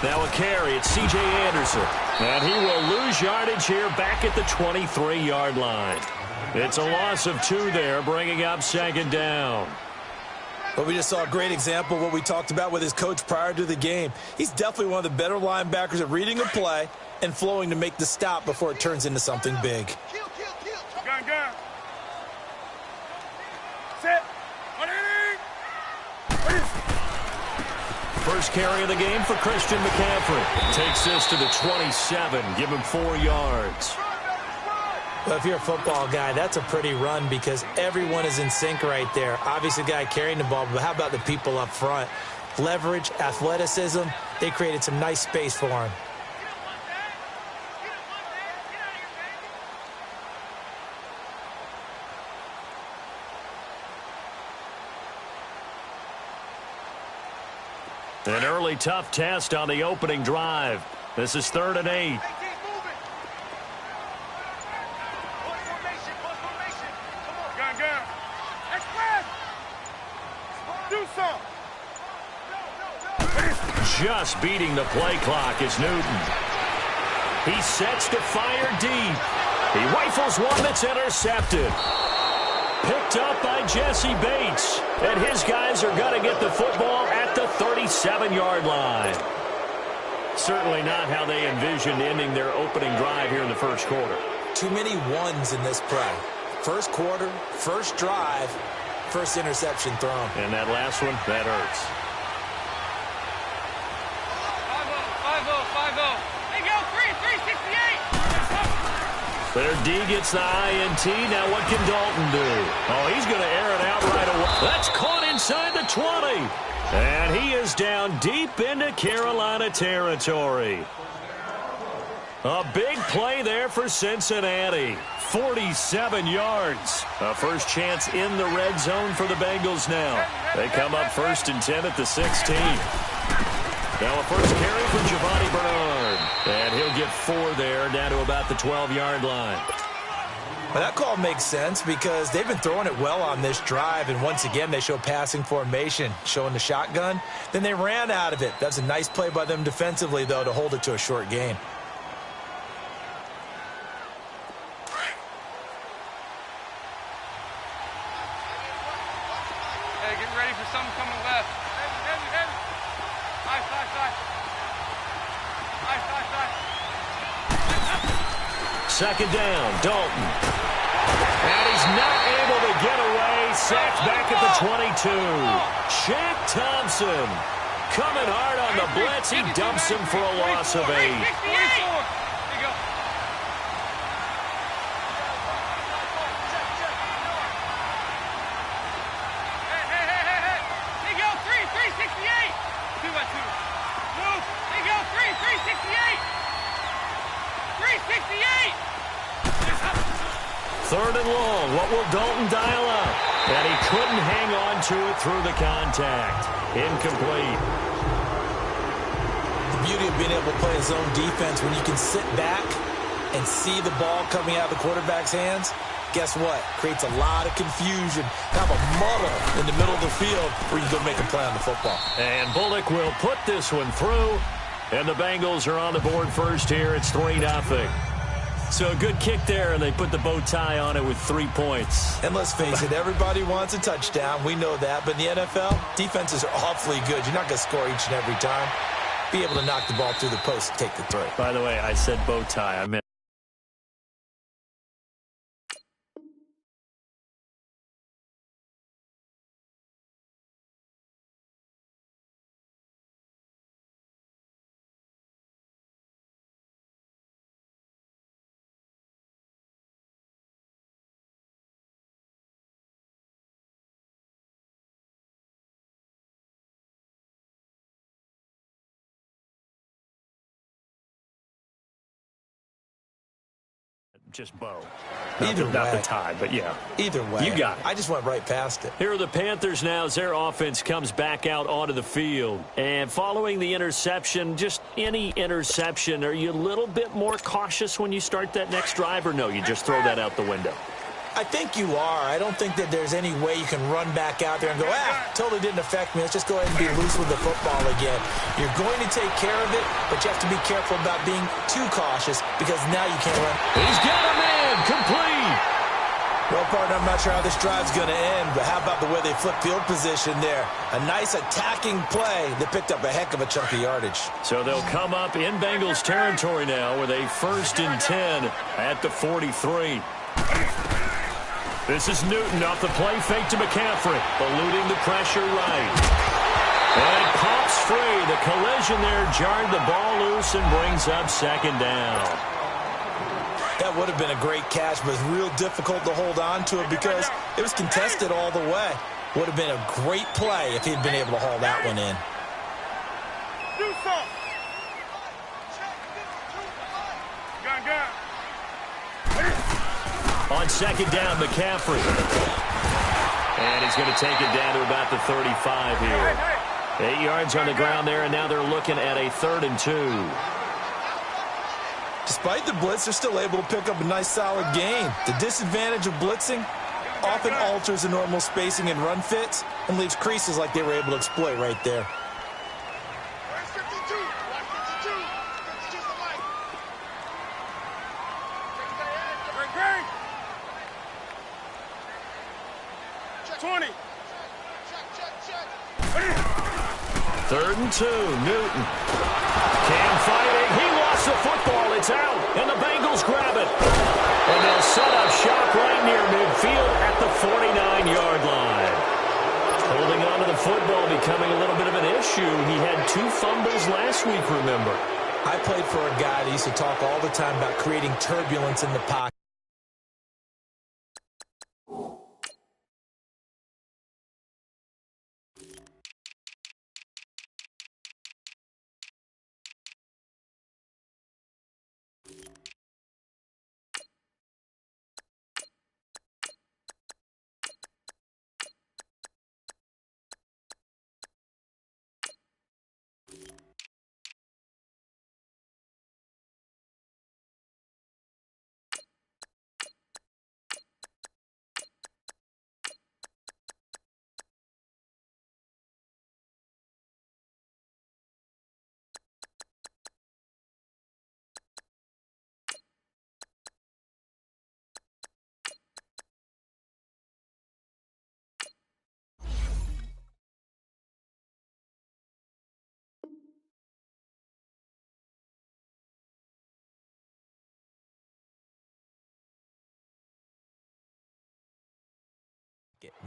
Now a carry. It's C.J. Anderson. And he will lose yardage here back at the 23-yard line. It's a loss of 2 there, bringing up second down. But we just saw a great example of what we talked about with his coach prior to the game. He's definitely one of the better linebackers at reading a play and flowing to make the stop before it turns into something big. Gun. Set. First carry of the game for Christian McCaffrey. Takes this to the 27. Give him 4 yards. Well, if you're a football guy, that's a pretty run because everyone is in sync right there. Obviously, the guy carrying the ball, but how about the people up front? Leverage, athleticism, they created some nice space for him. An early tough test on the opening drive. This is 3rd and 8. Gun. Express. Do some. Just beating the play clock is Newton. He sets to fire deep. He rifles one that's intercepted. Picked up by Jesse Bates. And his guys are going to get the football at the 37-yard line. Certainly not how they envisioned ending their opening drive here in the first quarter. Too many ones in this play. First quarter, first drive, first interception thrown. And that last one, that hurts. 5-0. They go 368. Their D gets the INT. Now what can Dalton do? Oh, he's going to air it out right away. That's caught inside the 20. And he is down deep into Carolina territory. A big play there for Cincinnati. 47 yards. A first chance in the red zone for the Bengals now. They come up 1st and 10 at the 16. Now a first carry for Giovanni Bernard. And he'll get 4 there, down to about the 12-yard line. Well, that call makes sense because they've been throwing it well on this drive, and once again they show passing formation, showing the shotgun. Then they ran out of it. That's a nice play by them defensively, though, to hold it to a short gain. Hey, get ready for something coming left. Heavy. Side. Second down, Dalton. And he's not able to get away. Sacked back at the 22. Shaq Thompson coming hard on the blitz. He dumps him for a loss of 8. Third and long. What will Dalton dial up? And he couldn't hang on to it through the contact. Incomplete. The beauty of being able to play a zone defense when you can sit back and see the ball coming out of the quarterback's hands, guess what? Creates a lot of confusion. Have a muddle in the middle of the field where you go make a play on the football. And Bullock will put this one through. And the Bengals are on the board first here. It's 3-0. So a good kick there, and they put the bow tie on it with 3 points. And let's face it, everybody wants a touchdown. We know that. But in the NFL, defenses are awfully good. You're not going to score each and every time. Be able to knock the ball through the post and take the throw. By the way, I said bow tie. I meant just bow. Not the tie, but yeah. Either way. You got it. I just went right past it. Here are the Panthers now as their offense comes back out onto the field. And following the interception, just any interception, are you a little bit more cautious when you start that next drive, or no, you just throw that out the window? I think you are. I don't think that there's any way you can run back out there and go, totally didn't affect me. Let's just go ahead and be loose with the football again. You're going to take care of it, but you have to be careful about being too cautious because now you can't run. He's got a man complete. Well, partner, I'm not sure how this drive's going to end, but how about the way they flip field position there? A nice attacking play that picked up a heck of a chunk of yardage. So they'll come up in Bengals territory now with a 1st and 10 at the 43. This is Newton off the play fake to McCaffrey, eluding the pressure right. And it pops free. The collision there jarred the ball loose and brings up 2nd down. That would have been a great catch, but it's real difficult to hold on to it because it was contested all the way. Would have been a great play if he'd been able to haul that one in. On 2nd down, McCaffrey. And he's going to take it down to about the 35 here. 8 yards on the ground there, and now they're looking at a 3rd and 2. Despite the blitz, they're still able to pick up a nice solid gain. The disadvantage of blitzing often alters the normal spacing and run fits and leaves creases like they were able to exploit right there. Third and 2, Newton. Cam fighting. He lost the football. It's out, and the Bengals grab it. And they'll set up shop right near midfield at the 49-yard line. Holding on to the football becoming a little bit of an issue. He had 2 fumbles last week, remember. I played for a guy that used to talk all the time about creating turbulence in the pocket.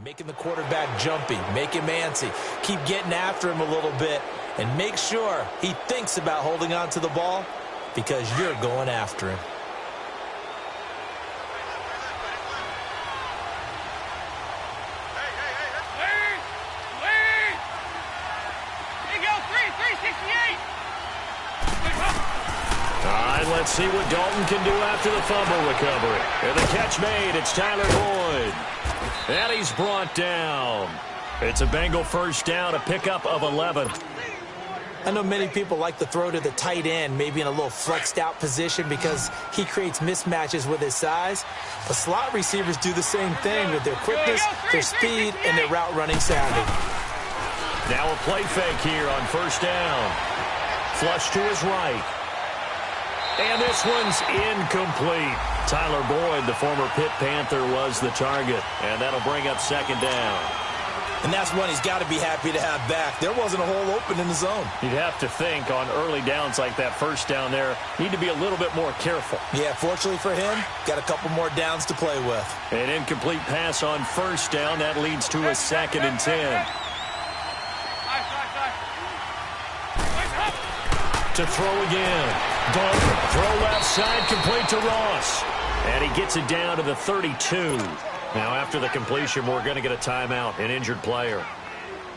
Making the quarterback jumpy, make him antsy, keep getting after him a little bit, and make sure he thinks about holding on to the ball because you're going after him. All right, let's see what Dalton can do after the fumble recovery. And the catch made, it's Tyler Boyd. And he's brought down. It's a Bengal 1st down, a pickup of 11. I know many people like to throw to the tight end, maybe in a little flexed out position because he creates mismatches with his size. But slot receivers do the same thing with their quickness, their speed, and their route running sounding. Now a play fake here on 1st down. Flush to his right. And this one's incomplete. Tyler Boyd, the former Pitt Panther, was the target. And that'll bring up 2nd down. And that's one he's got to be happy to have back. There wasn't a hole open in the zone. You'd have to think on early downs like that 1st down there, need to be a little bit more careful. Yeah, fortunately for him, got a couple more downs to play with. An incomplete pass on 1st down. That leads to a 2nd and 10. To throw again. Dalton, throw left side, complete to Ross. And he gets it down to the 32. Now, after the completion, we're going to get a timeout, an injured player.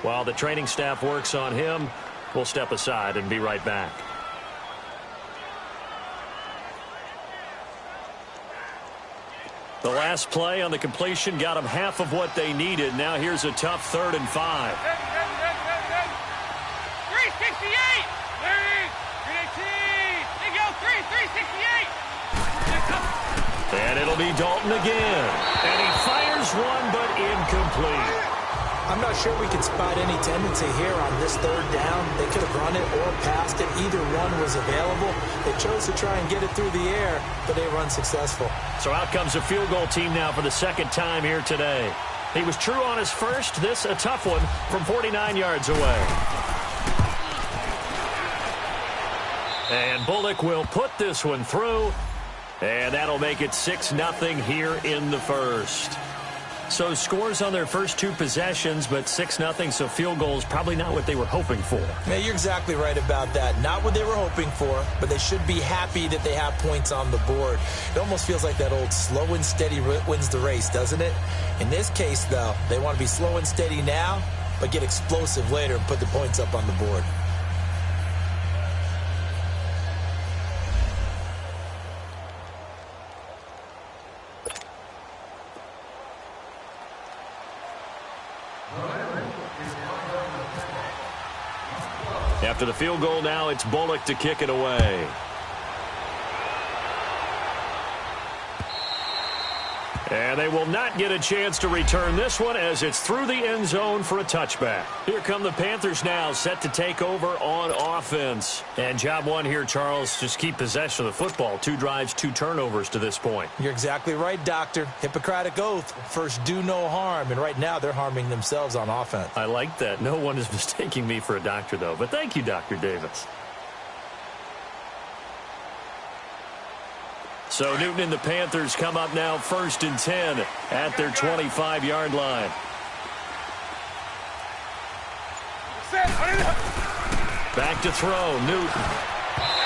While the training staff works on him, we'll step aside and be right back. The last play on the completion got them half of what they needed. Now here's a tough 3rd and 5. 368! 318! They go 368! And it'll be Dalton again. And he fires one, but incomplete. I'm not sure we can spot any tendency here on this third down. They could have run it or passed it. Either one was available. They chose to try and get it through the air, but they were unsuccessful. So out comes a field goal team now for the second time here today. He was true on his first. This a tough one from 49 yards away. And Bullock will put this one through. And that'll make it 6-0 here in the first. So scores on their first two possessions, but 6-0, so field goals probably not what they were hoping for. Yeah, you're exactly right about that. Not what they were hoping for, but they should be happy that they have points on the board. It almost feels like that old slow and steady wins the race, doesn't it? In this case, though, they want to be slow and steady now, but get explosive later and put the points up on the board. After the field goal now, it's Bullock to kick it away. And they will not get a chance to return this one as it's through the end zone for a touchback. Here come the Panthers now, set to take over on offense. And job one here, Charles, just keep possession of the football. 2 drives, 2 turnovers to this point. You're exactly right, Doctor. Hippocratic oath. First, do no harm. And right now, they're harming themselves on offense. I like that. No one is mistaking me for a doctor, though. But thank you, Dr. Davis. So Newton and the Panthers come up now 1st and 10 at their 25-yard line. Back to throw, Newton.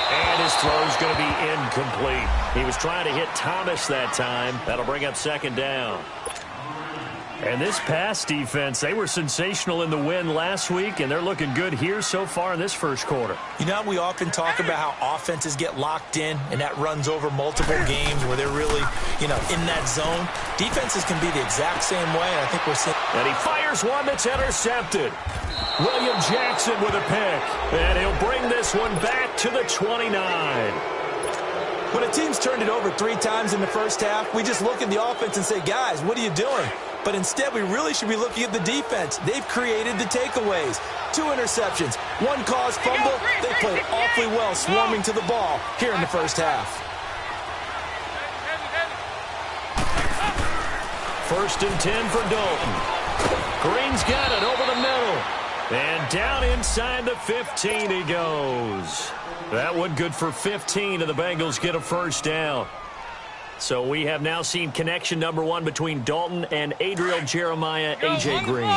And his throw's going to be incomplete. He was trying to hit Thomas that time. That'll bring up 2nd down. And this pass defense, they were sensational in the win last week, and they're looking good here so far in this first quarter. You know, we often talk about how offenses get locked in, and that runs over multiple games where they're really, in that zone. Defenses can be the exact same way, and I think we're seeing. And he fires one that's intercepted. William Jackson with a pick, and he'll bring this one back to the 29. When a team's turned it over 3 times in the first half, we just look at the offense and say, guys, what are you doing? But instead, we really should be looking at the defense. They've created the takeaways. 2 interceptions, 1 caused fumble. They played awfully well swarming to the ball here in the first half. 1st and 10 for Dalton. Green's got it over the middle. And down inside the 15 he goes. That one good for 15, and the Bengals get a first down. So we have now seen connection number 1 between Dalton and Adriel Jeremiah, A.J. Green.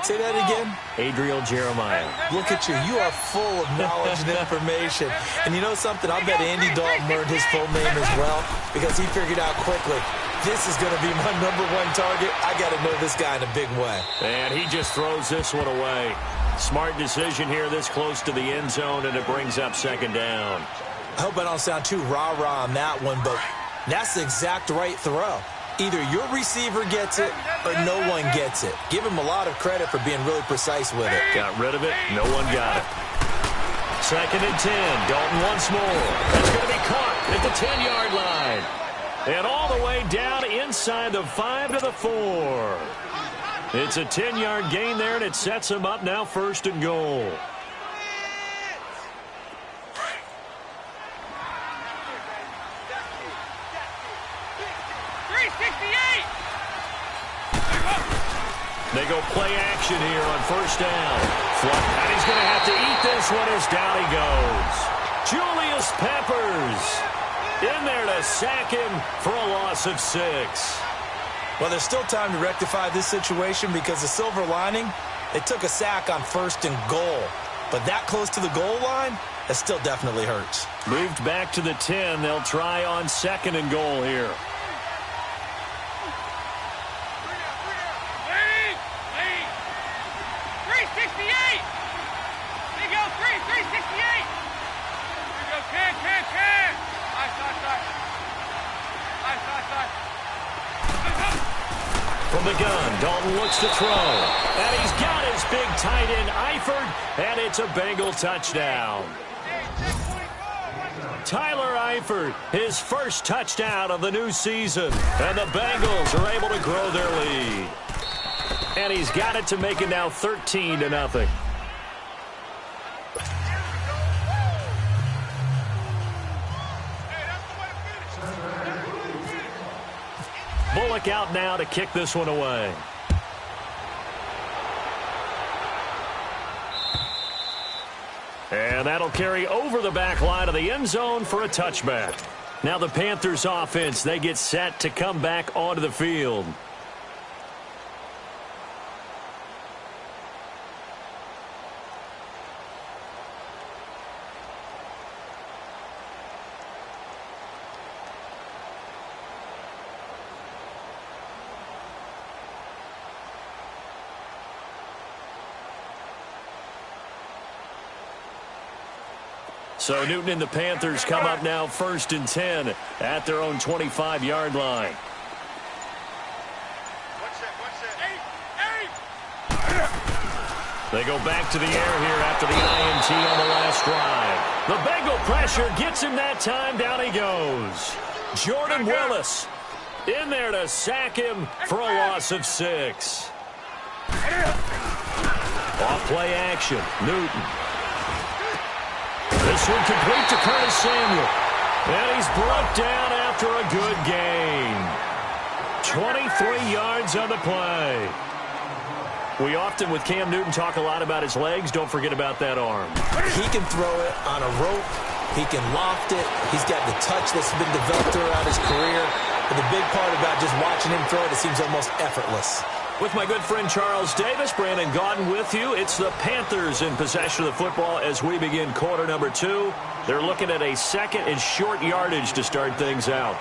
Say that again. Adriel Jeremiah. Look at you. You are full of knowledge and information. And you know something? I bet Andy Dalton learned his full name as well because he figured out quickly, this is going to be my number 1 target. I got to know this guy in a big way. And he just throws this one away. Smart decision here this close to the end zone, and it brings up 2nd down. I hope I don't sound too rah-rah on that one, but that's the exact right throw. Either your receiver gets it or no one gets it. Give him a lot of credit for being really precise with it. Got rid of it. No one got it. 2nd and 10. Dalton once more. That's going to be caught at the 10-yard line. And all the way down inside the 5 to the 4. It's a 10-yard gain there, and it sets him up now 1st and goal. They go play action here on 1st down. And he's going to have to eat this one as down he goes. Julius Peppers in there to sack him for a loss of 6. Well, there's still time to rectify this situation because the silver lining, they took a sack on 1st and goal. But that close to the goal line, that still definitely hurts. Moved back to the 10. They'll try on 2nd and goal here. From the gun, Dalton looks to throw. And he's got his big tight end, Eifert, and it's a Bengal touchdown. Tyler Eifert, his first touchdown of the new season. And the Bengals are able to grow their lead. And he's got it to make it now 13-0. Bullock out now to kick this one away. And that'll carry over the back line of the end zone for a touchback. Now the Panthers offense, they get set to come back onto the field. So Newton and the Panthers come up now 1st and 10 at their own 25-yard line. They go back to the air here after the INT on the last drive. The Bengal pressure gets him that time. Down he goes. Jordan Willis in there to sack him for a loss of 6. Off play action. Newton. This one complete to Curtis Samuel. And he's brought down after a good gain. 23 yards on the play. We often, with Cam Newton, talk a lot about his legs. Don't forget about that arm. He can throw it on a rope. He can loft it. He's got the touch that's been developed throughout his career. But the big part about just watching him throw it, it seems almost effortless. With my good friend Charles Davis, Brandon Gaudin with you. It's the Panthers in possession of the football as we begin quarter number 2. They're looking at a 2nd and short yardage to start things out.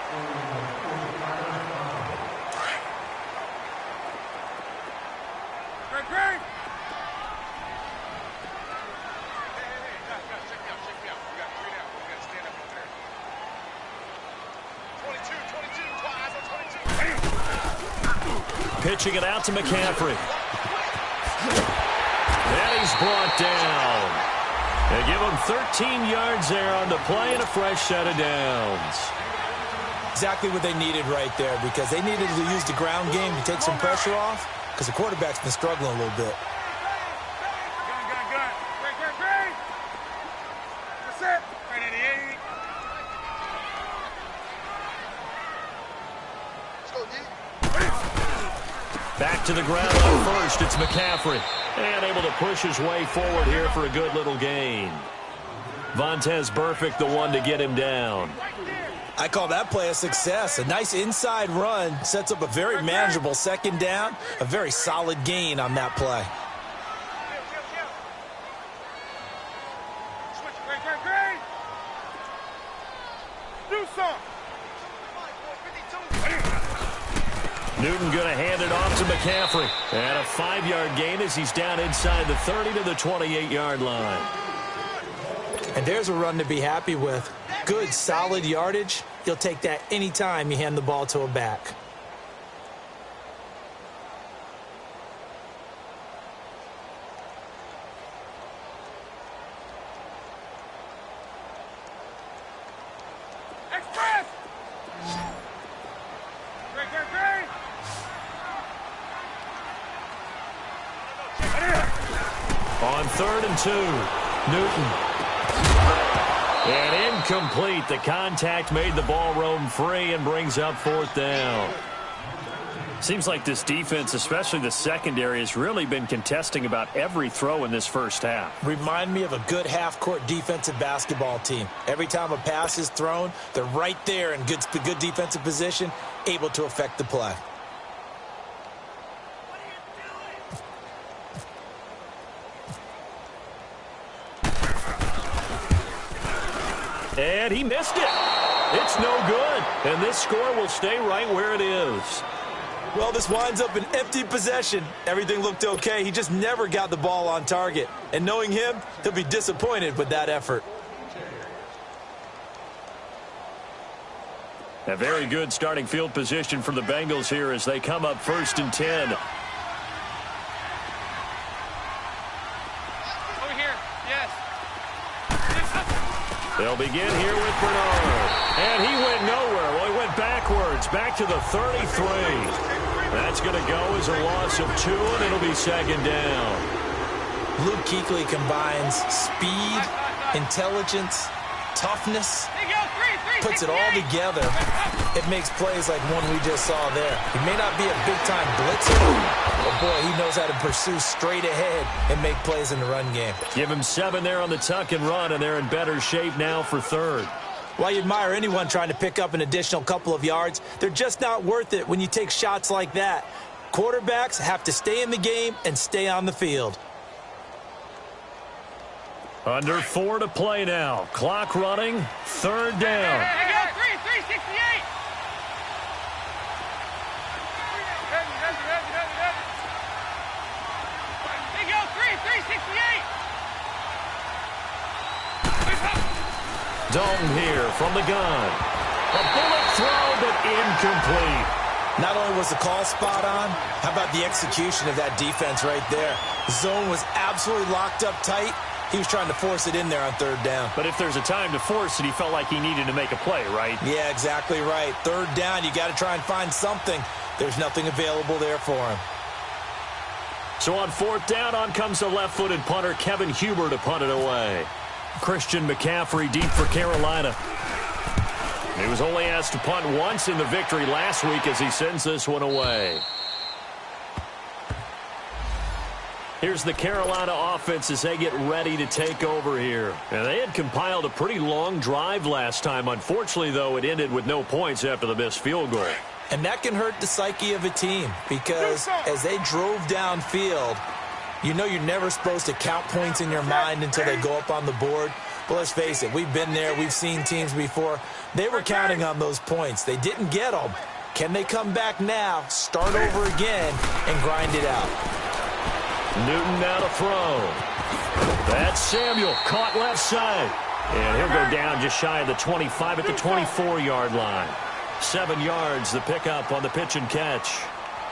Pitching it out to McCaffrey. And he's brought down. They give him 13 yards there on the play and a fresh set of downs. Exactly what they needed right there, because they needed to use the ground game to take some pressure off, because the quarterback's been struggling a little bit. Back to the ground on first. It's McCaffrey. And able to push his way forward here for a good little gain. Vontaze Burfict, the one to get him down. I call that play a success. A nice inside run sets up a very manageable 2nd down. A very solid gain on that play. Newton going to hand it off to McCaffrey. And a 5-yard gain as he's down inside the 30 to the 28-yard line. And there's a run to be happy with. Good, solid yardage. You'll take that anytime you hand the ball to a back. On 3rd and 2, Newton. And incomplete. The contact made the ball roam free and brings up 4th down. Seems like this defense, especially the secondary, has really been contesting about every throw in this first half. Remind me of a good half-court defensive basketball team. Every time a pass is thrown, they're right there in good defensive position, able to affect the play. And he missed it. It's no good. And this score will stay right where it is. Well, this winds up an empty possession. Everything looked okay. He just never got the ball on target. And knowing him, he'll be disappointed with that effort. A very good starting field position for the Bengals here as they come up 1st and 10. They'll begin here with Bernard. And he went nowhere. Well, he went backwards, back to the 33. That's going to go as a loss of 2, and it'll be second down. Luke Kuechly combines speed, intelligence, toughness, puts it all together. It makes plays like one we just saw there. He may not be a big-time blitzer, but boy, he knows how to pursue straight ahead and make plays in the run game. Give him 7 there on the tuck and run, and they're in better shape now for third. While you admire anyone trying to pick up an additional couple of yards, they're just not worth it when you take shots like that. Quarterbacks have to stay in the game and stay on the field. Under 4 to play now. Clock running. Third down. Hey, go, 368. Hey, go, 368. Dalton here from the gun. A bullet throw, but incomplete. Not only was the call spot on, how about the execution of that defense right there? The zone was absolutely locked up tight. He was trying to force it in there on third down. But if there's a time to force it, he felt like he needed to make a play, right? Yeah, exactly right. Third down, you got to try and find something. There's nothing available there for him. So on fourth down, on comes the left-footed punter, Kevin Huber, to punt it away. Christian McCaffrey deep for Carolina. He was only asked to punt once in the victory last week as he sends this one away. Here's the Carolina offense as they get ready to take over here. And they had compiled a pretty long drive last time. Unfortunately, though, it ended with no points after the missed field goal. And that can hurt the psyche of a team because as they drove downfield, you know you're never supposed to count points in your mind until they go up on the board. But let's face it, we've been there. We've seen teams before. They were counting on those points. They didn't get them. Can they come back now, start over again, and grind it out? Newton now to throw. That's Samuel, caught left side. And he'll go down just shy of the 25 at the 24-yard line. 7 yards, the pickup on the pitch and catch.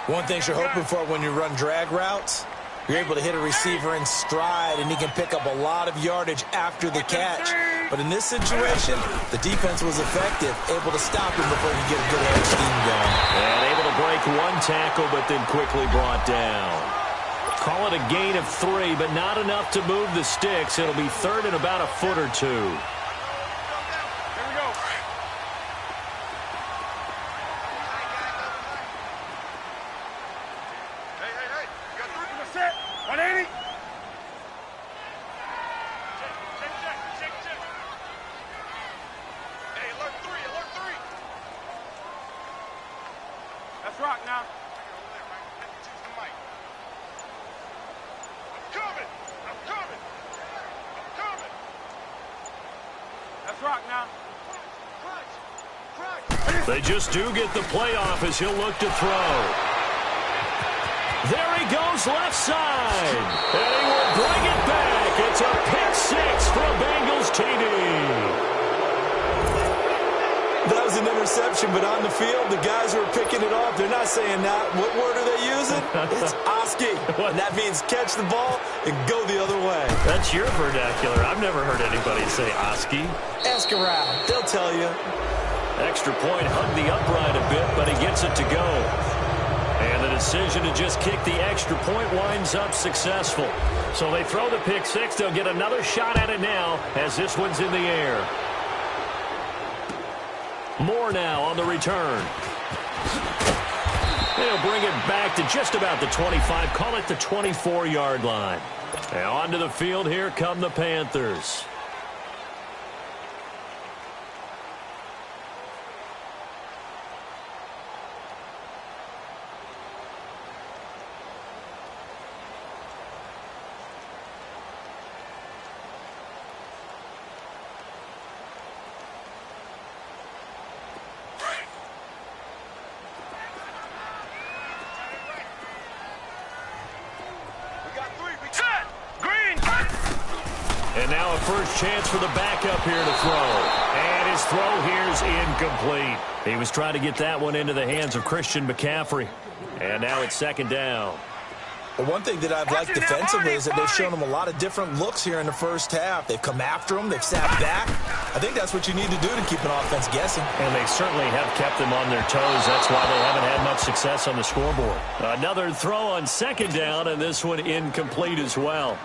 One thing you're hoping for when you run drag routes, you're able to hit a receiver in stride, and he can pick up a lot of yardage after the catch. But in this situation, the defense was effective, able to stop him before he get a good edge steam going. And able to break one tackle, but then quickly brought down. Call it a gain of 3, but not enough to move the sticks. It'll be third and about a foot or 2. Here we go. Hey. You got 3 in the set. 180. Check. Hey, alert 3. That's rock now. Rock now. They just do get the playoff as he'll look to throw. There he goes left side. And he will bring it back. It's a pick 6 for a Bengals TD. That was an interception, but on the field, the guys who are picking it off, they're not saying that. What word are they using? It's Oski. And that means catch the ball and go the other way. That's your vernacular. I've never heard anybody say Oski. Ask around. They'll tell you. Extra point hugged the upright a bit, but he gets it to go. And the decision to just kick the extra point winds up successful. So they throw the pick 6. They'll get another shot at it now as this one's in the air. More now on the return. They'll bring it back to just about the 25. Call it the 24-yard line. Now onto the field. Here come the Panthers. And now a first chance for the backup here to throw. And his throw here's incomplete. He was trying to get that one into the hands of Christian McCaffrey. And now it's second down. Well, one thing that I've liked defensively is that they've shown them a lot of different looks here in the first half. They've come after them. They've sat back. I think that's what you need to do to keep an offense guessing. And they certainly have kept them on their toes. That's why they haven't had much success on the scoreboard. Another throw on second down, and this one incomplete as well.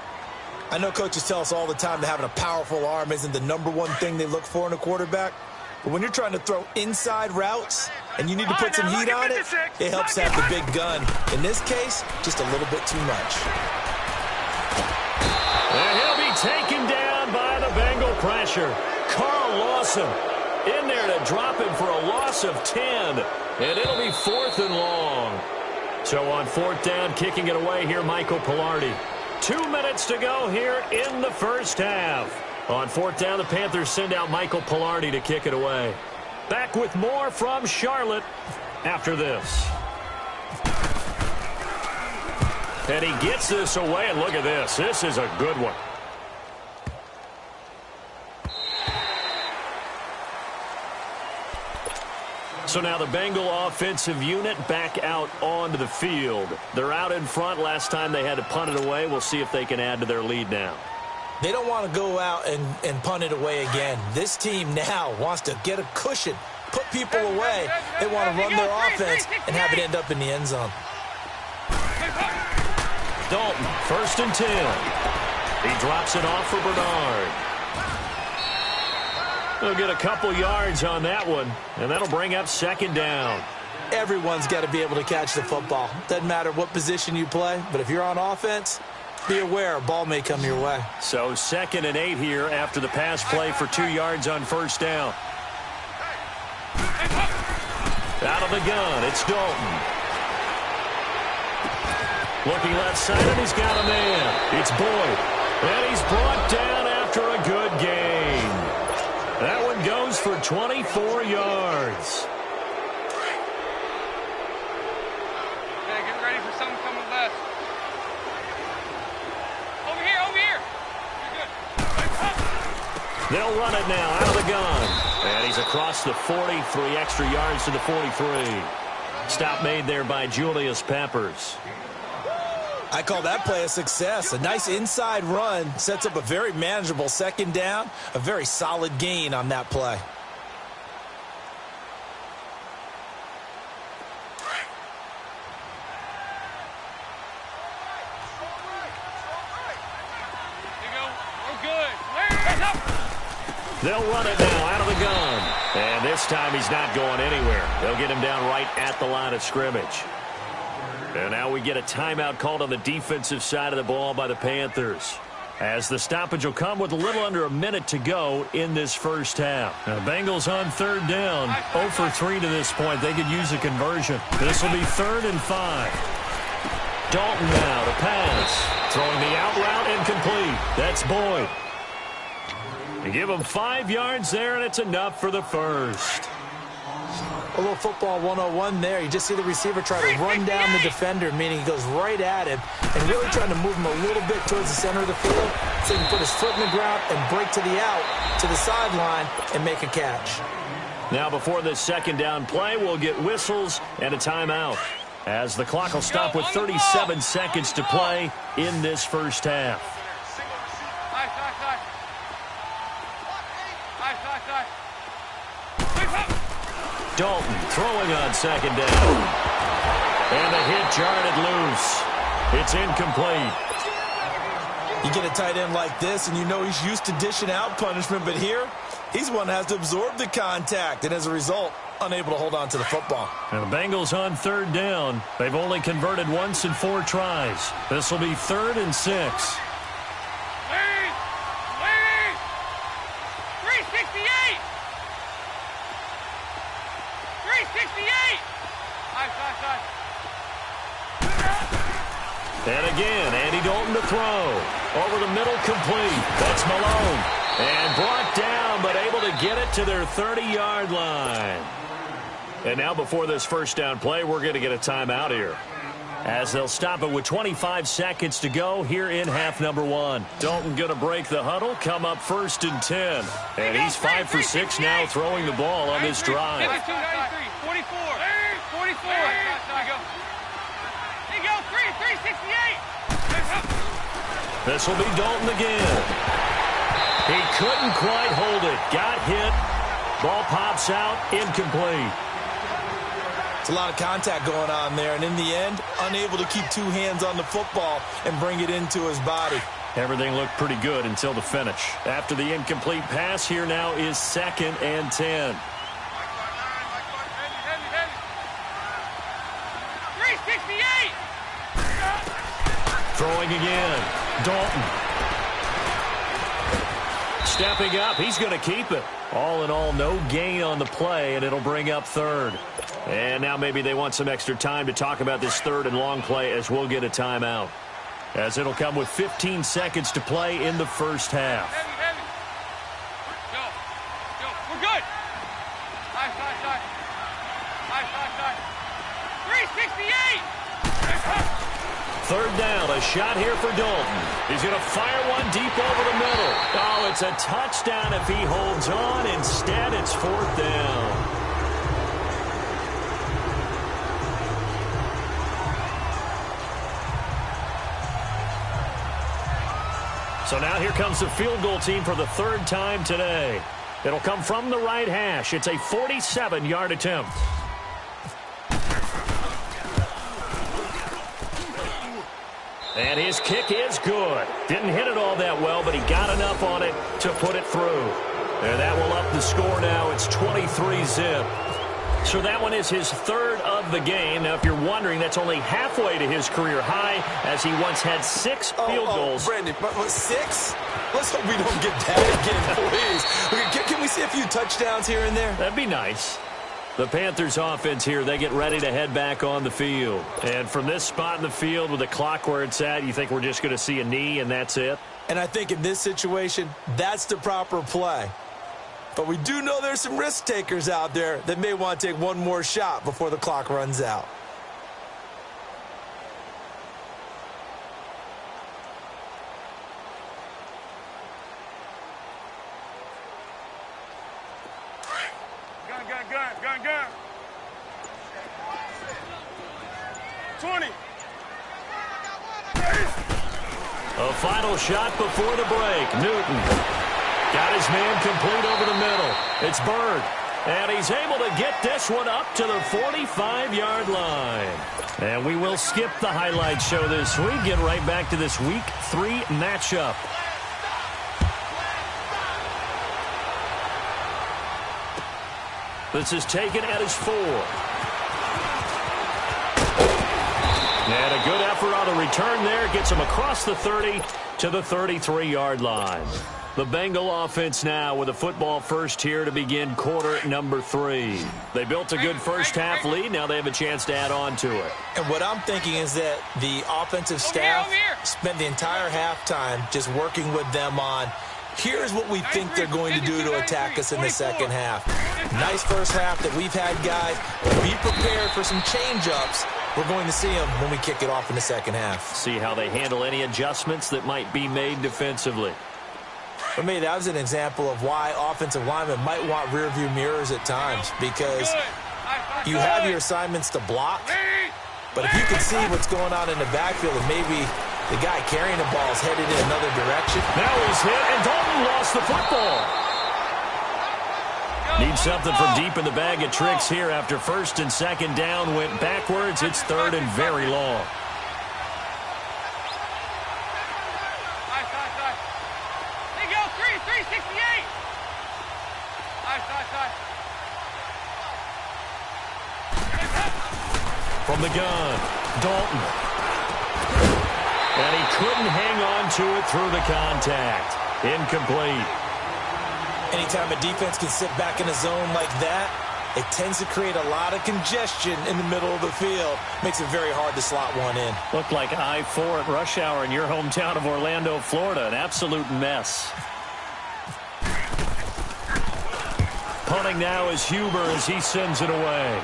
I know coaches tell us all the time that having a powerful arm isn't the #1 thing they look for in a quarterback. But when you're trying to throw inside routes and you need to put some heat on it, it helps to have the big gun. In this case, just a little bit too much. And he'll be taken down by the Bengal pressure. Carl Lawson in there to drop him for a loss of 10. And it'll be 4th and long. So on 4th down, kicking it away here, Michael Pilardi. 2 minutes to go here in the first half. On 4th down, the Panthers send out Michael Pilardi to kick it away. Back with more from Charlotte after this. And he gets this away, and look at this. This is a good one. So now the Bengal offensive unit back out onto the field. They're out in front. Last time they had to punt it away. We'll see if they can add to their lead now. They don't want to go out and punt it away again. This team now wants to get a cushion, put people away. They want to run their offense and have it end up in the end zone. Dalton, 1st and 10. He drops it off for Bernard. He'll get a couple yards on that one, and that'll bring up 2nd down. Everyone's got to be able to catch the football. Doesn't matter what position you play, but if you're on offense, be aware a ball may come your way. So 2nd and 8 here after the pass play for 2 yards on 1st down. Out of the gun, it's Dalton. Looking left side, and he's got a man. It's Boyd. And he's brought down after a good gain. That one goes for 24 yards. Okay, get ready for something coming left. Over here. You're good. They'll run it now out of the gun. And he's across the 40, 3 extra yards to the 43. Stop made there by Julius Peppers. I call that play a success. A nice inside run sets up a very manageable 2nd down, a very solid gain on that play. They'll run it now out of the gun. And this time he's not going anywhere. They'll get him down right at the line of scrimmage. And now we get a timeout called on the defensive side of the ball by the Panthers, as the stoppage will come with a little under a minute to go in this first half. Now, Bengals on 3rd down, 0 for 3 to this point. They could use a conversion. This will be 3rd and 5. Dalton now to pass. Throwing the out route incomplete. That's Boyd. They give him 5 yards there, and it's enough for the first. A little football 101 there. You just see the receiver try to run down the defender, meaning he goes right at him and really trying to move him a little bit towards the center of the field so he can put his foot in the ground and break to the out, to the sideline, and make a catch. Now before this 2nd down play, we'll get whistles and a timeout, as the clock will stop with 37 seconds to play in this first half. Dalton throwing on 2nd down. And the hit jarred it loose. It's incomplete. You get a tight end like this, and you know he's used to dishing out punishment, but here, he's one that has to absorb the contact, and as a result, unable to hold on to the football. And the Bengals on 3rd down. They've only converted once in 4 tries. This will be 3rd and 6. 368! 368! And again, Andy Dalton to throw. Over the middle, complete. That's Malone. And brought down, but able to get it to their 30-yard line. And now before this first down play, we're going to get a timeout here, as they'll stop it with 25 seconds to go here in half number 1. Dalton going to break the huddle, come up 1st and 10. And he's 5 for 6 now throwing the ball on this drive. 92, 93, 44, 44. There you go. 368. This will be Dalton again. He couldn't quite hold it. Got hit. Ball pops out. Incomplete. It's a lot of contact going on there, and in the end, unable to keep two hands on the football and bring it into his body. Everything looked pretty good until the finish. After the incomplete pass, here now is 2nd and 10. 368! Throwing again. Dalton. Stepping up. He's going to keep it. All in all, no gain on the play, and it'll bring up 3rd. And now maybe they want some extra time to talk about this 3rd and long play as we'll get a timeout. As it'll come with 15 seconds to play in the first half. Heavy. Go. We're good. Nice. 368! 3rd down, a shot here for Dalton. He's going to fire one deep over the middle. Oh, it's a touchdown if he holds on. Instead, it's 4th down. So now here comes the field goal team for the 3rd time today. It'll come from the right hash. It's a 47-yard attempt. And his kick is good. Didn't hit it all that well, but he got enough on it to put it through. And that will up the score now. It's 23-zip. So that one is his 3rd of the game. Now, if you're wondering, that's only halfway to his career high, as he once had 6 field goals. Brandon, but 6? Let's hope we don't get that again, please. Can we see a few touchdowns here and there? That'd be nice. The Panthers offense here, they get ready to head back on the field. And from this spot in the field with the clock where it's at, you think we're just going to see a knee and that's it? And I think in this situation, that's the proper play. But we do know there's some risk takers out there that may want to take one more shot before the clock runs out. Gun. 20. A final shot before the break. Newton got his man complete over the middle. It's Bird. And he's able to get this one up to the 45-yard line. And we will skip the highlight show this week. Get right back to this Week 3 matchup. This is taken at his 4. And a good effort on the return there. Gets him across the 30 to the 33-yard line. The Bengal offense now with a football first here to begin quarter number 3. They built a good first half lead. Now they have a chance to add on to it. And what I'm thinking is that the offensive staff spent the entire halftime just working with them on, here's what we think they're going to do to attack us in the second half. Nice first half that we've had, guys. Be prepared for some change-ups. We're going to see them when we kick it off in the second half. See how they handle any adjustments that might be made defensively. For me, that was an example of why offensive linemen might want rearview mirrors at times, because you have your assignments to block, but if you can see what's going on in the backfield and maybe the guy carrying the ball is headed in another direction. Now he's hit, and Dalton lost the football. Needs something from deep in the bag of tricks here after 1st and 2nd down went backwards. It's 3rd and very long. There you go, 368. Nice. From the gun, Dalton. And he couldn't hang on to it through the contact. Incomplete. Anytime a defense can sit back in a zone like that, it tends to create a lot of congestion in the middle of the field. Makes it very hard to slot one in. Looked like I-4 at rush hour in your hometown of Orlando, Florida. An absolute mess. Punting now is Huber as he sends it away.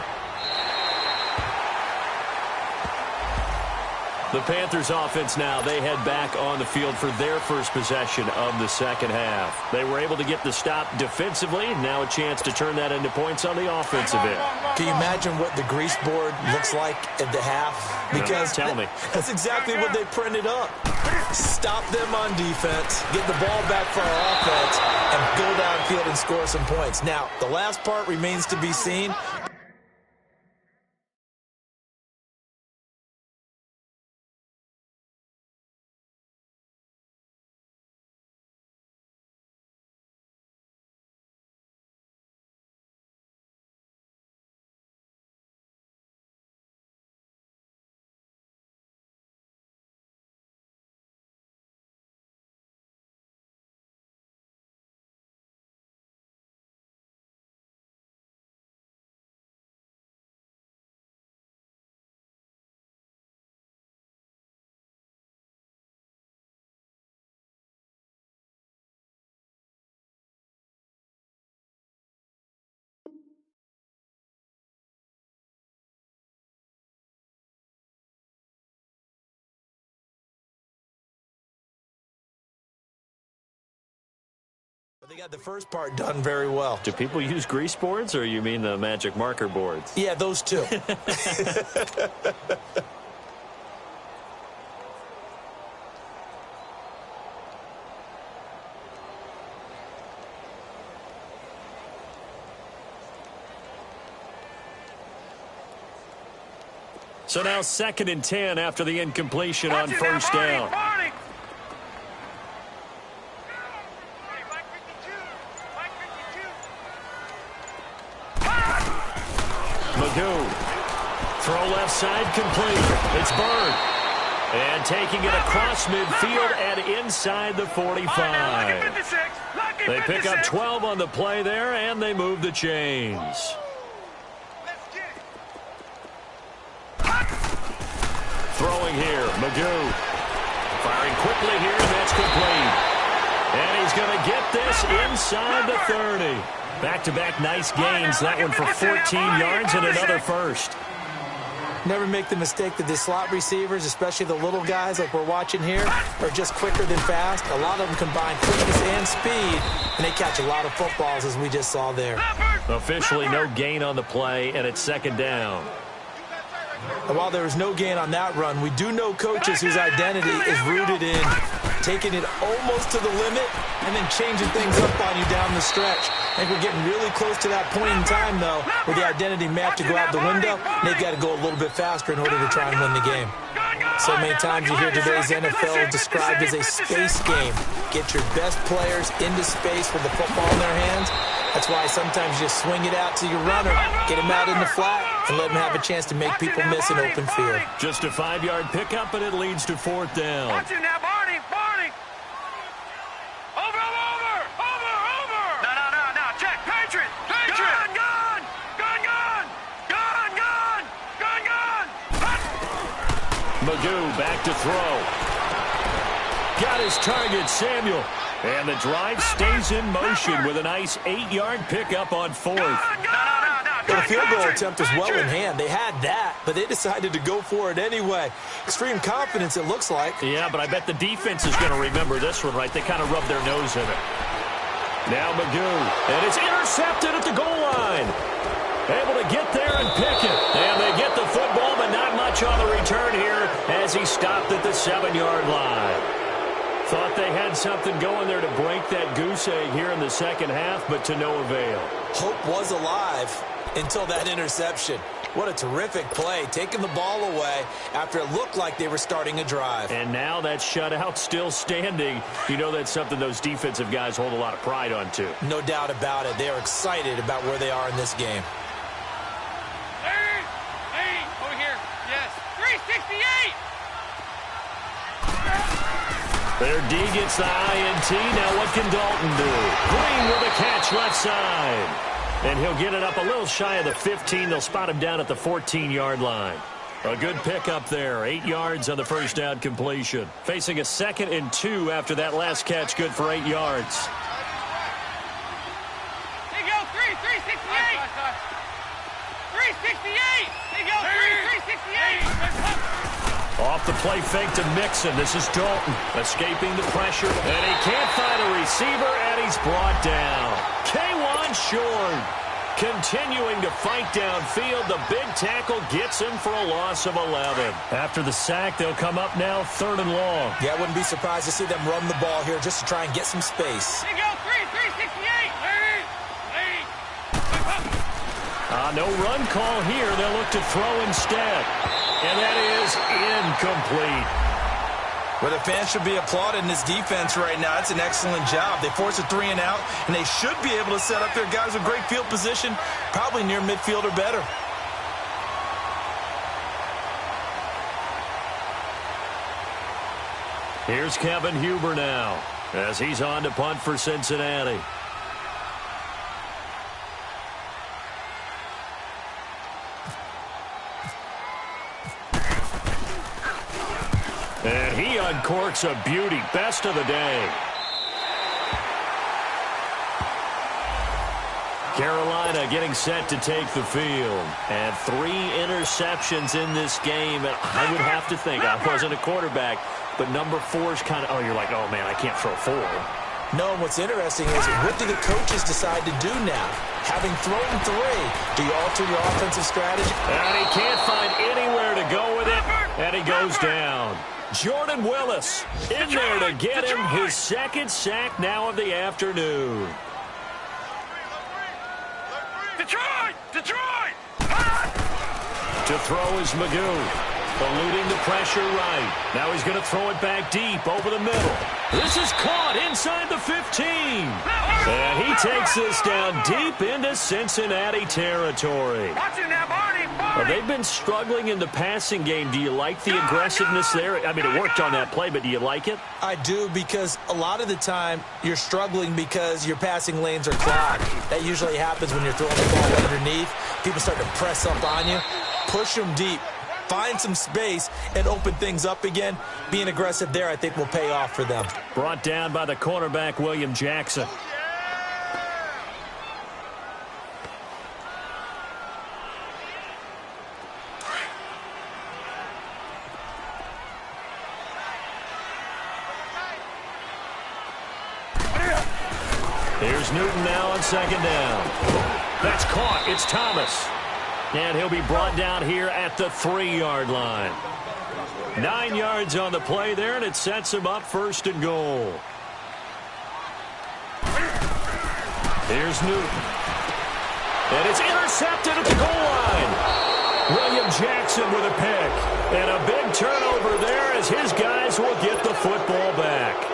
The Panthers offense now, they head back on the field for their first possession of the second half. They were able to get the stop defensively. Now a chance to turn that into points on the offensive end. Can you imagine what the grease board looks like at the half? Because tell me. That's exactly what they printed up. Stop them on defense, get the ball back for our offense, and go downfield and score some points. Now, the last part remains to be seen. They got the first part done very well. Do people use grease boards, or you mean the magic marker boards? Yeah, those two. So now 2nd and 10 after the incompletion on first down. Throw left side complete. It's Bird. And taking it across midfield and inside the 45. They pick up 12 on the play there, and they move the chains. Throwing here, Magoo. Firing quickly here, and that's complete. And he's going to get this inside the 30. Back-to-back nice gains. That one for 14 yards and another first. Never make the mistake that the slot receivers, especially the little guys like we're watching here, are just quicker than fast. A lot of them combine quickness and speed, and they catch a lot of footballs, as we just saw there. Officially no gain on the play, and it's 2nd down. And while there was no gain on that run, we do know coaches whose identity is rooted in taking it almost to the limit and then changing things up on you down the stretch. I think we're getting really close to that point in time, though, where the identity may have to go out the window, and they've got to go a little bit faster in order to try and win the game. So many times you hear today's NFL described as a space game. Get your best players into space with the football in their hands. That's why sometimes you just swing it out to your runner, get him out in the flat, and let him have a chance to make people miss an open field. Just a 5-yard pickup, and it leads to 4th down. Watch it now, Barney. Over. No. Check. Patriot. Gun. Magoo back to throw. Got his target, Samuel. And the drive stays in motion with a nice 8-yard pickup on 4th. Well, the field goal attempt was well in hand. They had that, but they decided to go for it anyway. Extreme confidence, it looks like. Yeah, but I bet the defense is going to remember this one, right? They kind of rubbed their nose in it. Now Magoo, and it's intercepted at the goal line. Able to get there and pick it. And they get the football, but not much on the return here as he stopped at the 7-yard line. Thought they had something going there to break that goose egg here in the second half, but to no avail. Hope was alive until that interception. What a terrific play, taking the ball away after it looked like they were starting a drive. And now that shutout still standing. You know that's something those defensive guys hold a lot of pride on, too. No doubt about it. They are excited about where they are in this game. Hey, over here. Yes. 368. Their D gets the INT. Now what can Dalton do? Green with a catch left side. And he'll get it up a little shy of the 15. They'll spot him down at the 14-yard line. A good pickup there. 8 yards on the first down completion. Facing a 2nd and 2 after that last catch. Good for 8 yards. There you go. 368. 368. There you go. 368. Off the play fake to Mixon. This is Dalton escaping the pressure. And he can't find a receiver, and he's brought down. K1 short. Continuing to fight downfield. The big tackle gets him for a loss of 11. After the sack, they'll come up now 3rd and long. Yeah, I wouldn't be surprised to see them run the ball here just to try and get some space. They go 368. No run call here. They'll look to throw instead. And that is incomplete. Well, the fans should be applauding this defense right now. It's an excellent job. They force a 3 and out, and they should be able to set up their guys with great field position, probably near midfield or better. Here's Kevin Huber now as he's on to punt for Cincinnati. And he uncorks a beauty. Best of the day. Carolina getting set to take the field. And 3 interceptions in this game. And I would have to think, I wasn't a quarterback, but number 4 is kind of, you're like, oh, man, I can't throw 4. No, what's interesting is what do the coaches decide to do now? Having thrown 3, do you alter your offensive strategy? And he can't find anywhere to go with it. And he goes down. Jordan Willis in there to get him his 2nd sack now of the afternoon. Detroit! To throw is Magoo. Eluding the pressure right. Now he's going to throw it back deep over the middle. This is caught inside the 15. And he takes this down deep into Cincinnati territory. They've been struggling in the passing game. Do you like the aggressiveness there? I mean, it worked on that play, but do you like it? I do, because a lot of the time you're struggling because your passing lanes are clogged. That usually happens when you're throwing the ball underneath. People start to press up on you. Push them deep. Find some space and open things up again. Being aggressive there, I think, will pay off for them. Brought down by the cornerback, William Jackson. Here's Newton now on 2nd down. That's caught. It's Thomas. And he'll be brought down here at the 3-yard line. 9 yards on the play there, and it sets him up 1st and goal. Here's Newton. And it's intercepted at the goal line. William Jackson with a pick. And a big turnover there as his guys will get the football back.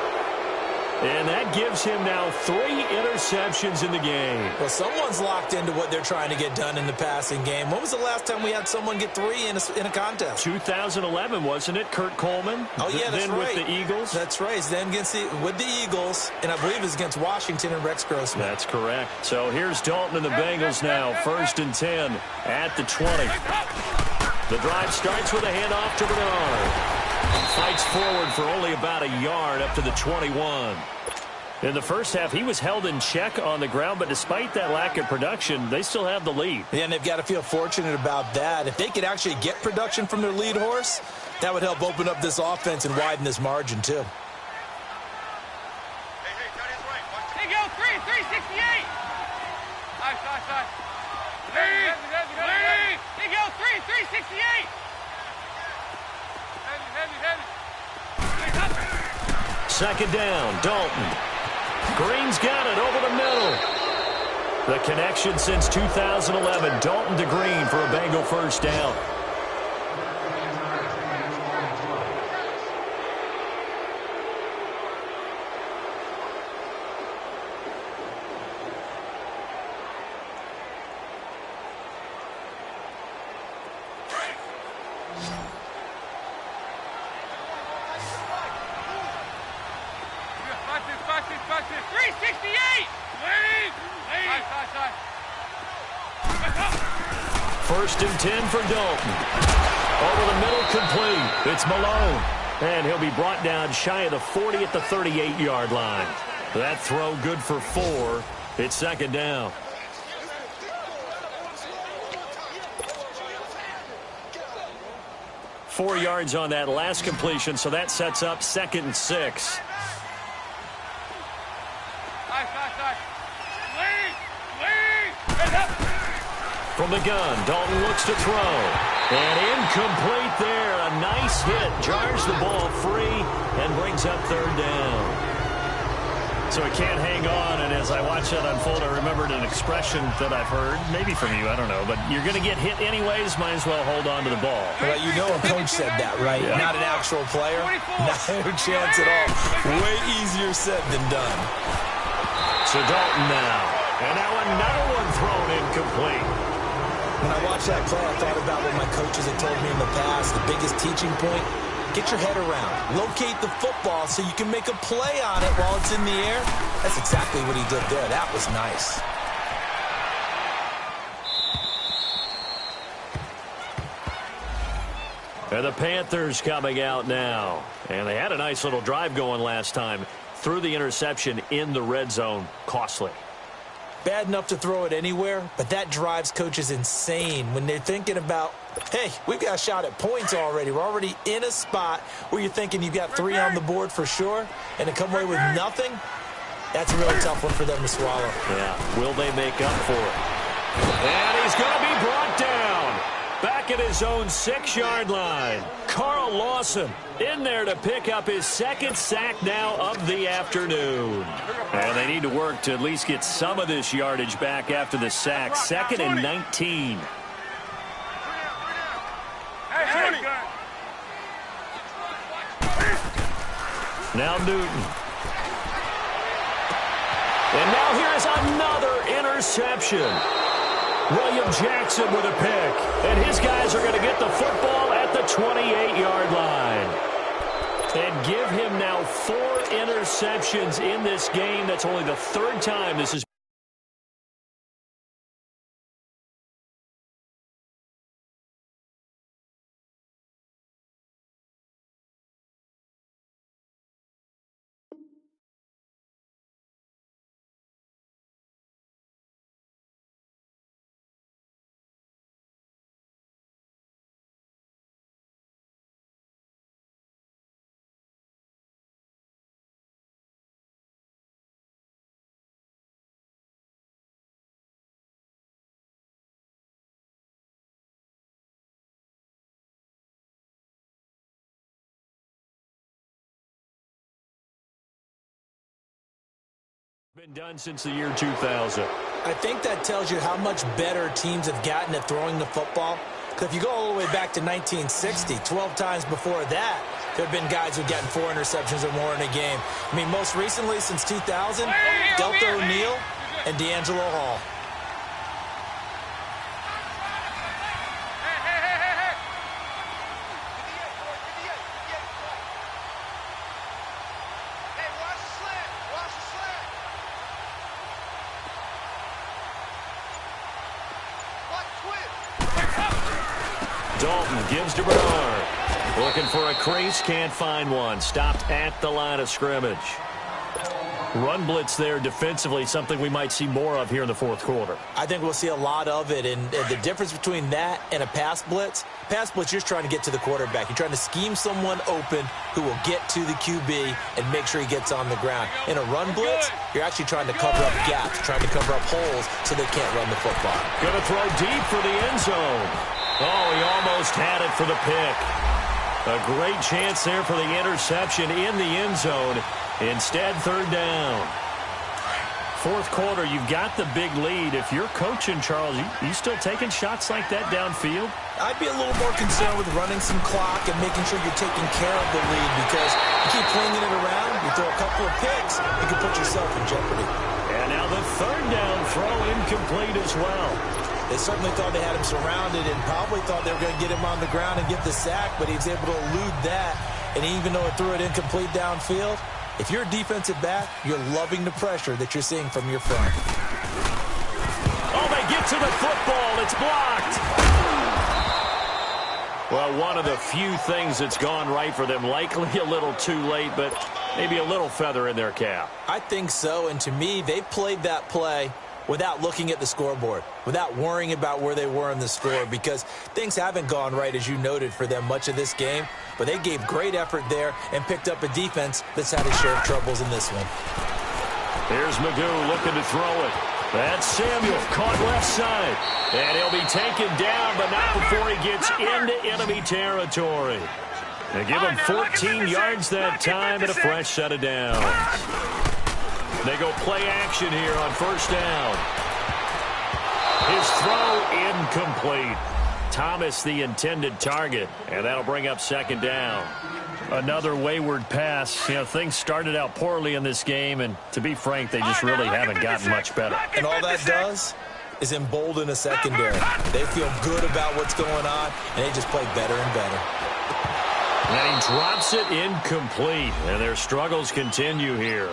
And that gives him now 3 interceptions in the game. Well, someone's locked into what they're trying to get done in the passing game. When was the last time we had someone get 3 in a contest? 2011, wasn't it? Kurt Coleman? Oh, yeah, that's then right. With the Eagles? That's right. Then with the Eagles, and I believe it's against Washington and Rex Grossman. That's correct. So here's Dalton and the Bengals now. 1st and 10 at the 20. The drive starts with a handoff to Bernard. Fights forward for only about a yard up to the 21. In the first half, he was held in check on the ground, but despite that lack of production, they still have the lead. Yeah, and they've got to feel fortunate about that. If they could actually get production from their lead horse, that would help open up this offense and widen this margin, too. They go 368. Nice. They go 368. Second down, Dalton. Green's got it over the middle. The connection since 2011, Dalton to Green for a Bengal 1st down. First and 10 for Dalton. Over the middle, complete. It's Malone. And he'll be brought down shy of the 40 at the 38-yard line. That throw good for 4. It's 2nd down. 4 yards on that last completion, so that sets up 2nd and 6. From the gun, Dalton looks to throw. And incomplete there. A nice hit. Jars the ball free and brings up 3rd down. So he can't hang on. And as I watch that unfold, I remembered an expression that I've heard, maybe from you, I don't know. But you're going to get hit anyways, might as well hold on to the ball. Well, you know a coach said that, right? Yeah. Not an actual player. No chance at all. Way easier said than done. So Dalton now. And now another one thrown incomplete. When I watched that play, I thought about what my coaches had told me in the past. The biggest teaching point, get your head around. Locate the football so you can make a play on it while it's in the air. That's exactly what he did there. That was nice. And the Panthers coming out now. And they had a nice little drive going last time. Threw the interception in the red zone. Costly. Bad enough to throw it anywhere, but that drives coaches insane when they're thinking about, hey, we've got a shot at points already. We're already in a spot where you're thinking you've got 3 on the board for sure, and to come away with nothing, that's a really tough one for them to swallow. Yeah, will they make up for it? And he's going to be brought down. Back at his own 6-yard line. Carl Lawson in there to pick up his 2nd sack now of the afternoon. And they need to work to at least get some of this yardage back after the sack. 2nd and 19. Now Newton. And now here is another interception. William Jackson with a pick. And his guys are going to get the football at the 28-yard line. And give him now 4 interceptions in this game. That's only the 3rd time this has been done since the year 2000. I think that tells you how much better teams have gotten at throwing the football. Because if you go all the way back to 1960, 12 times before that, there have been guys who've gotten 4 interceptions or more in a game. I mean, most recently, since 2000, Delta O'Neal and D'Angelo Hall. Dalton gives to Bernard. Looking for a crease, can't find one. Stopped at the line of scrimmage. Run blitz there defensively, something we might see more of here in the 4th quarter. I think we'll see a lot of it, and the difference between that and a pass blitz, you're just trying to get to the quarterback. You're trying to scheme someone open who will get to the QB and make sure he gets on the ground. In a run blitz, you're actually trying to cover up gaps, trying to cover up holes so they can't run the football. Going to throw deep for the end zone. Oh, he almost had it for the pick. A great chance there for the interception in the end zone. Instead, 3rd down. 4th quarter, you've got the big lead. If you're coaching, Charles, you still taking shots like that downfield? I'd be a little more concerned with running some clock and making sure you're taking care of the lead, because you keep flinging it around, you throw a couple of picks, you can put yourself in jeopardy. And now the 3rd down throw incomplete as well. They certainly thought they had him surrounded and probably thought they were going to get him on the ground and get the sack, but he was able to elude that. And even though it threw it incomplete downfield, if you're a defensive back, you're loving the pressure that you're seeing from your front. Oh, they get to the football. It's blocked. Well, one of the few things that's gone right for them, likely a little too late, but maybe a little feather in their cap. I think so, and to me, they played that play without looking at the scoreboard, without worrying about where they were in the score, because things haven't gone right, as you noted, for them much of this game. But they gave great effort there and picked up a defense that's had a share of troubles in this one. Here's Magoo looking to throw it. That's Samuel, caught left side. And he'll be taken down, but not before he gets into enemy territory. They give him 14 yards that time and a fresh set of downs. They go play action here on first down. His throw incomplete. Thomas the intended target, and that'll bring up second down. Another wayward pass. You know, things started out poorly in this game, and to be frank, they just really haven't gotten much better. And all that does is embolden a secondary. They feel good about what's going on, and they just play better and better. And he drops it incomplete, and their struggles continue here.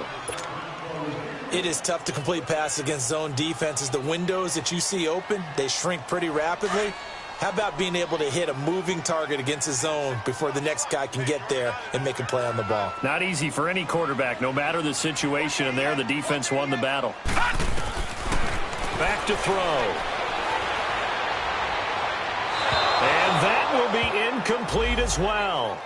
It is tough to complete passes against zone defenses. The windows that you see open, they shrink pretty rapidly. How about being able to hit a moving target against a zone before the next guy can get there and make a play on the ball? Not easy for any quarterback, no matter the situation, and there the defense won the battle. Back to throw. And that will be incomplete as well.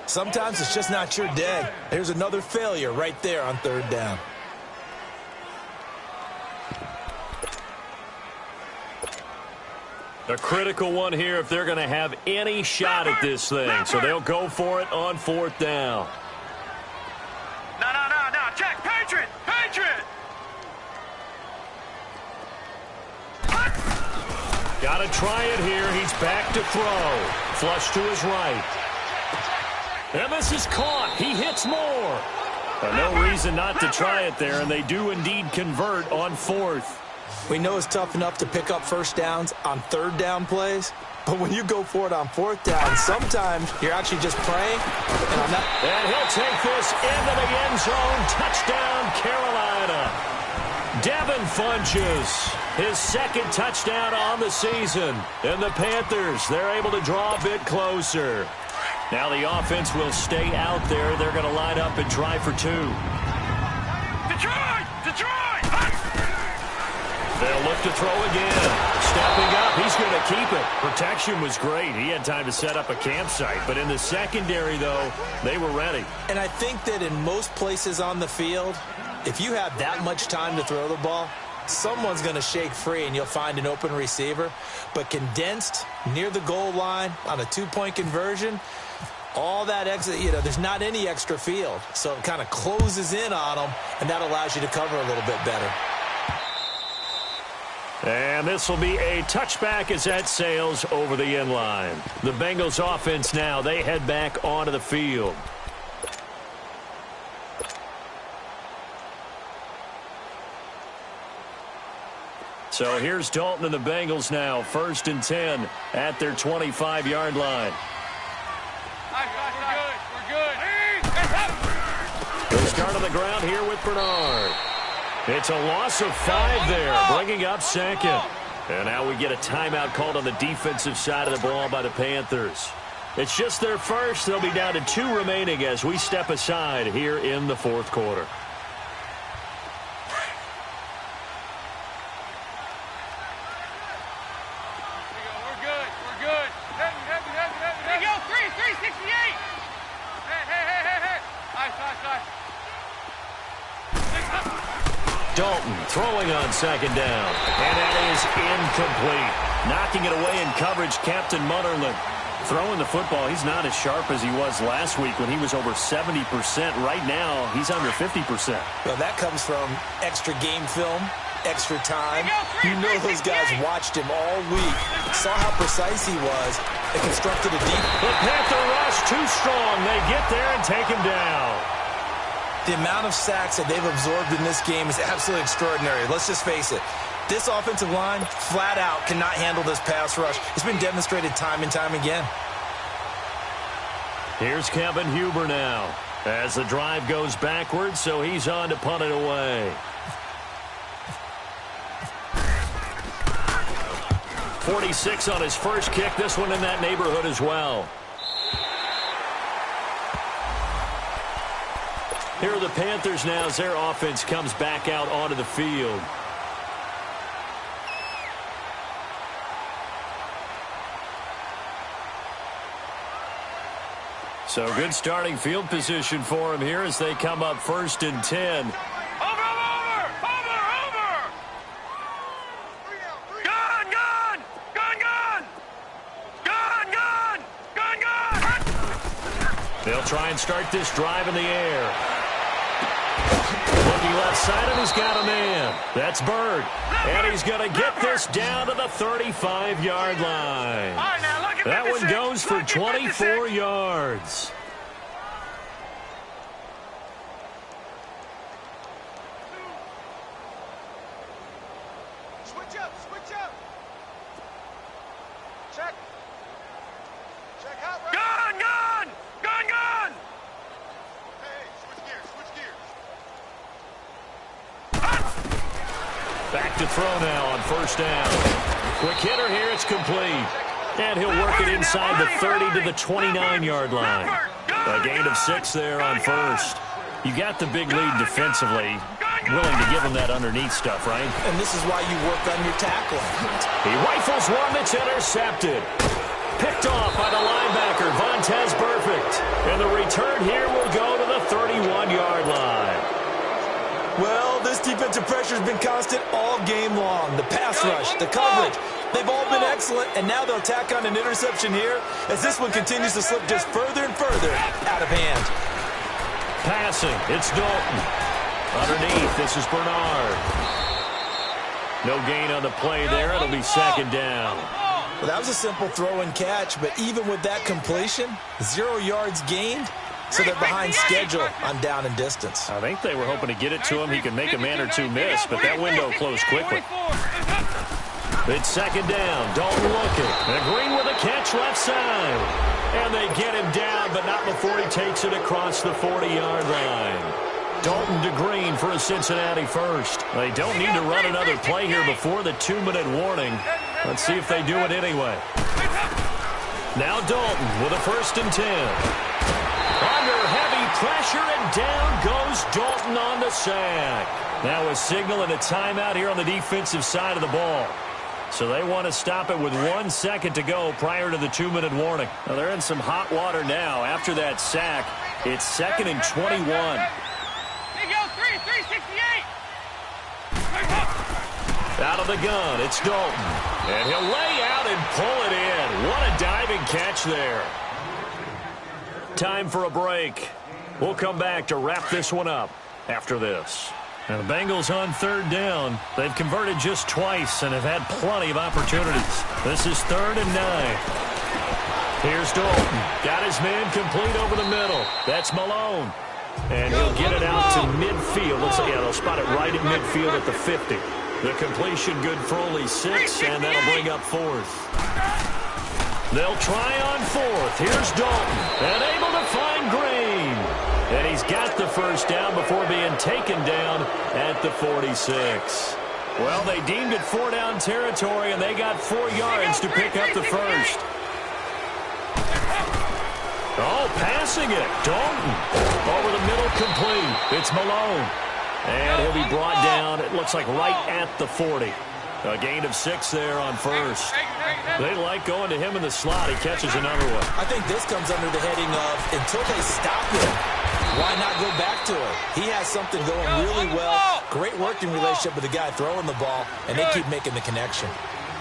Sometimes it's just not your day. There's another failure right there on third down. A critical one here if they're going to have any shot at this thing. So they'll go for it on fourth down. No. Check. Patriot. Got to try it here. He's back to throw. Flush to his right. And this is caught. He hits more. No reason not to try it there, and they do indeed convert on fourth. We know it's tough enough to pick up first downs on third down plays, but when you go for it on fourth down, sometimes you're actually just praying. And he'll take this into the end zone. Touchdown, Carolina. Devin Funches, his second touchdown on the season. And the Panthers, they're able to draw a bit closer. Now the offense will stay out there. They're going to line up and try for two. Detroit! They'll look to throw again. Stepping up, he's going to keep it. Protection was great. He had time to set up a campsite. But in the secondary, though, they were ready. And I think that in most places on the field, if you have that much time to throw the ball, someone's going to shake free and you'll find an open receiver. But condensed near the goal line on a two-point conversion, all that extra, there's not any extra field. So it kind of closes in on them, and that allows you to cover a little bit better. And this will be a touchback as that sails over the end line. The Bengals offense now, they head back onto the field. So here's Dalton and the Bengals now, 1st and 10 at their 25-yard line. We're good. They'll start on the ground here with Bernard. It's a loss of 5 there, bringing up second. And now we get a timeout called on the defensive side of the ball by the Panthers. It's just their first. They'll be down to 2 remaining as we step aside here in the fourth quarter. We're good. Heavy. There you go, 368. Hey. Nice. Dalton throwing on second down. And that is incomplete. Knocking it away in coverage, Captain Mutterland. Throwing the football, he's not as sharp as he was last week when he was over 70%. Right now, he's under 50%. Well, that comes from extra game film, extra time. You know those guys watched him all week, saw how precise he was, and constructed a deep. The Panther rush too strong. They get there and take him down. The amount of sacks that they've absorbed in this game is absolutely extraordinary. Let's just face it. This offensive line, flat out, cannot handle this pass rush. It's been demonstrated time and time again. Here's Kevin Huber now as the drive goes backwards, so he's on to punt it away. 46 on his first kick. This one in that neighborhood as well. Here are the Panthers now as their offense comes back out onto the field. So good starting field position for him here as they come up 1st and 10. Over! Gun! They'll try and start this drive in the air. Looking left side, and he's got a man. That's Bird. And he's going to get this down to the 35-yard line. That one goes for 24 yards. Switch up! Check out, right? Gun! Hey, switch gears. Back to throw now on 1st down. Quick hitter here, it's complete. And he'll work it inside the 30 to the 29-yard line. A gain of 6 there on 1st. You got the big lead defensively. Willing to give him that underneath stuff, right? And this is why you work on your tackling. He rifles one that's intercepted. Picked off by the linebacker, Vontaze Burfict. And the return here will go to the 31-yard line. Well, this defensive pressure has been constant all game long. The pass rush, the coverage, they've all been excellent, and now they'll tack on an interception here as this one continues to slip just further and further out of hand. Passing, it's Dalton. Underneath, this is Bernard. No gain on the play there. It'll be 2nd down. Well, that was a simple throw and catch, but even with that completion, 0 yards gained, so they're behind schedule on down and distance. I think they were hoping to get it to him. He could make a man or two miss, but that window closed quickly. It's 2nd down. Dalton looking. And Green with a catch left side. And they get him down, but not before he takes it across the 40-yard line. Dalton to Green for a Cincinnati first. They don't need to run another play here before the 2-minute warning. Let's see if they do it anyway. Now Dalton with a 1st and 10. Under heavy pressure, and down goes Dalton on the sack. Now a signal and a timeout here on the defensive side of the ball. So they want to stop it with 1 second to go prior to the 2-minute warning. Now they're in some hot water now after that sack. It's 2nd and 21. Out of the gun, it's Dalton. And he'll lay out and pull it in. What a diving catch there. Time for a break. We'll come back to wrap this one up after this. Now the Bengals on 3rd down. They've converted just twice and have had plenty of opportunities. This is 3rd and 9. Here's Dalton. Got his man complete over the middle. That's Malone. And he'll get it out to midfield. They'll spot it right at midfield at the 50. The completion good for only 6, and that'll bring up 4th. They'll try on 4th. Here's Dalton. And able to find Green. And he's got the 1st down before being taken down at the 46. Well, they deemed it 4-down territory, and they got 4 yards to pick up the 1st. Oh, passing it. Dalton. Over the middle, complete. It's Malone. And he'll be brought down, it looks like right at the 40. A gain of 6 there on 1st. They like going to him in the slot. He catches another one. I think this comes under the heading of, until they stop him, why not go back to him? He has something going really well. Great working relationship with the guy throwing the ball, and they keep making the connection.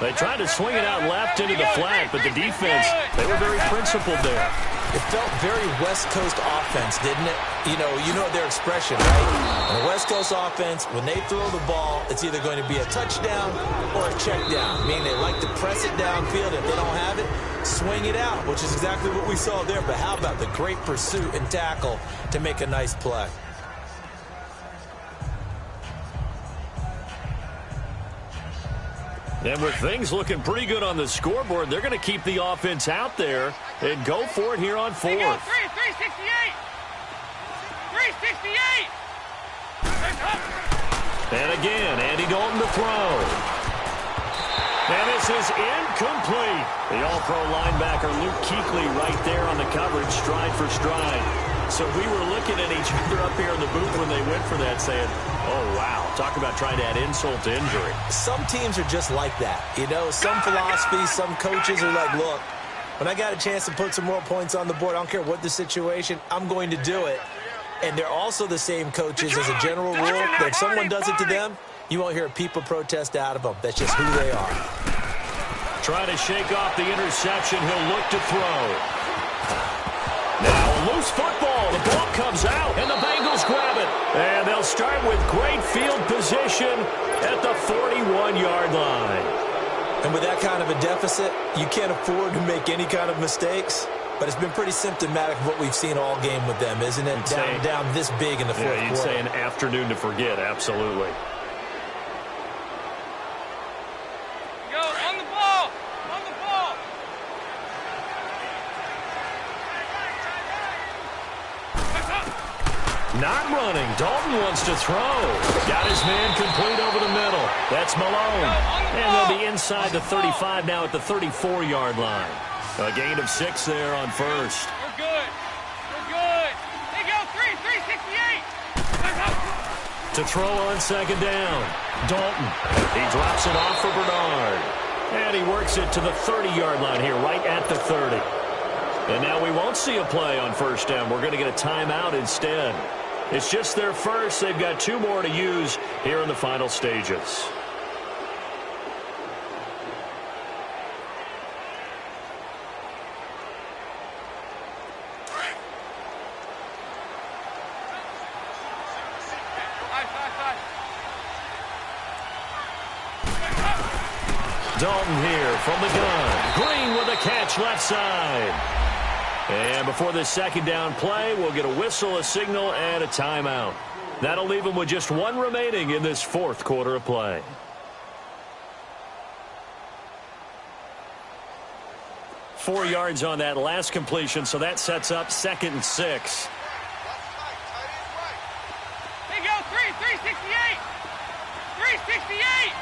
They tried to swing it out left into the flat, but the defense, they were very principled there. It felt very West Coast offense, didn't it? You know their expression, right? In the West Coast offense, when they throw the ball, it's either going to be a touchdown or a check down, meaning they like to press it downfield. If they don't have it, swing it out, which is exactly what we saw there. But how about the great pursuit and tackle to make a nice play? And with things looking pretty good on the scoreboard, they're going to keep the offense out there and go for it here on 4th. 368! And again, Andy Dalton to throw. And this is incomplete. The all-pro linebacker Luke Kuechly right there on the coverage, stride for stride. So we were looking at each other up here in the booth when they went for that, saying, oh, wow, talk about trying to add insult to injury. Some teams are just like that. Some philosophy, some coaches are like, look, when I got a chance to put some more points on the board, I don't care what the situation, I'm going to do it. And they're also the same coaches as a general rule that if someone does it to them, you won't hear a peep of protest out of them. That's just who they are. Trying to shake off the interception. He'll look to throw. Now a loose football. The ball comes out, and the Bengals grab it. And they'll start with great field position at the 41-yard line. And with that kind of a deficit, you can't afford to make any kind of mistakes. But it's been pretty symptomatic of what we've seen all game with them, isn't it? Down this big in the fourth quarter. You'd say an afternoon to forget, absolutely. Go, on the ball! On the ball! Not running. Dalton wants to throw. Got his man complete over the middle. That's Malone. And they'll be inside the 35 now at the 34-yard line. A gain of 6 there on first. We're good. We're good. They go 368. To throw on second down. Dalton. He drops it off for Bernard. And he works it to the 30-yard line here, right at the 30. And now we won't see a play on first down. We're going to get a timeout instead. It's just their first. They've got 2 more to use here in the final stages. Dalton here from the gun. Green with a catch left side. And before this second down play, we'll get a whistle, a signal, and a timeout. That'll leave them with just 1 remaining in this fourth quarter of play. Four yards on that last completion, so that sets up 2nd and 6. They go 368. 368.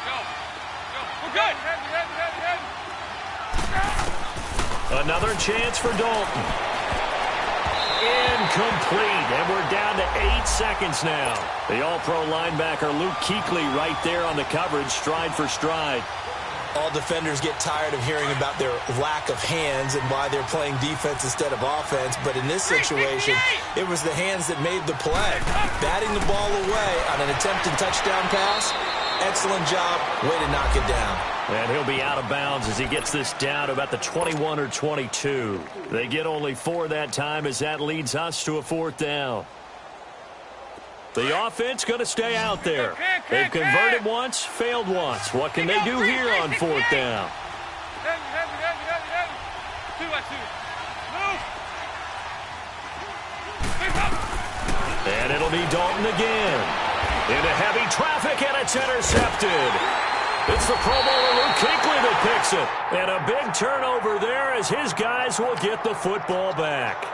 Go. We're good. Another chance for Dalton. Incomplete, and we're down to 8 seconds now. The all-pro linebacker Luke Kuechly right there on the coverage, stride for stride. All defenders get tired of hearing about their lack of hands and why they're playing defense instead of offense. But in this situation, it was the hands that made the play. Batting the ball away on an attempted touchdown pass. Excellent job. Way to knock it down. And he'll be out of bounds as he gets this down to about the 21 or 22. They get only 4 that time as that leads us to a 4th down. The offense going to stay out there. They've converted once, failed once. What can they do here on 4th down? And it'll be Dalton again. Into heavy traffic, and it's intercepted. It's the Pro Bowler Luke Kuechly that picks it. And a big turnover there as his guys will get the football back.